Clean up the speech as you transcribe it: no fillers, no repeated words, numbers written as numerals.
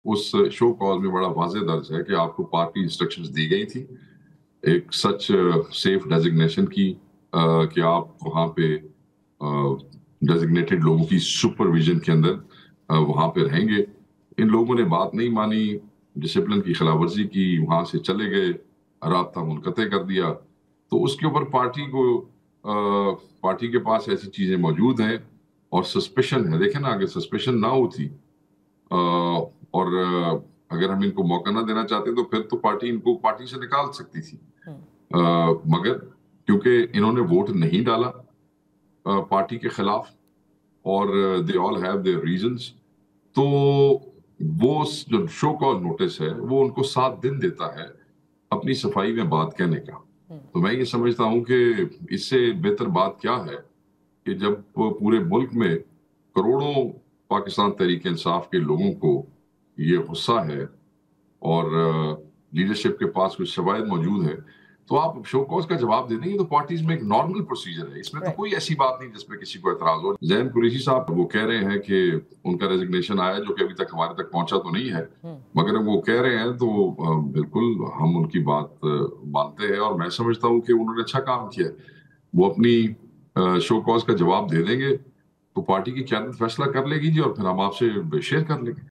उस show cause में बड़ा वाज़ेह दर्ज है कि आपको पार्टी इंस्ट्रक्शंस दी गई थी एक सच सेफ डेजिग्नेशन की, कि आप वहाँ पे डेजिग्नेटेड लोगों की सुपरविजन के अंदर वहाँ पे रहेंगे। इन लोगों ने बात नहीं मानी, डिसिप्लिन की खिलाफवर्जी की, वहाँ से चले गए, राब्ता मुनक़ते कर दिया। तो उसके ऊपर पार्टी के पास ऐसी चीज़ें मौजूद हैं और सस्पेशन है। देखें ना, अगर सस्पेशन ना होती और अगर हम इनको मौका ना देना चाहते तो फिर तो पार्टी इनको पार्टी से निकाल सकती थी। मगर क्योंकि इन्होंने वोट नहीं डाला पार्टी के खिलाफ और they all have their reasons, तो वो जो शो कॉज नोटिस है वो उनको 7 दिन देता है अपनी सफाई में बात कहने का। तो मैं ये समझता हूँ कि इससे बेहतर बात क्या है कि जब पूरे मुल्क में करोड़ों पाकिस्तान तहरीक इंसाफ के लोगों को ये गुस्सा है और लीडरशिप के पास कुछ शवायद मौजूद है, तो आप शो कॉज का जवाब दे देंगे। तो पार्टीज में एक नॉर्मल प्रोसीजर है, इसमें तो कोई ऐसी बात नहीं जिसमें किसी को एतराज हो। जैन कुरैशी साहब वो कह रहे हैं कि उनका रेजिग्नेशन आया, जो कि अभी तक हमारे तक पहुंचा तो नहीं है, मगर वो कह रहे हैं तो बिल्कुल हम उनकी बात मानते हैं और मैं समझता हूँ कि उन्होंने अच्छा काम किया। वो अपनी शो कॉज का जवाब दे देंगे तो पार्टी की क़यादत फैसला कर लेगी जी, और फिर हम आपसे शेयर कर लेंगे।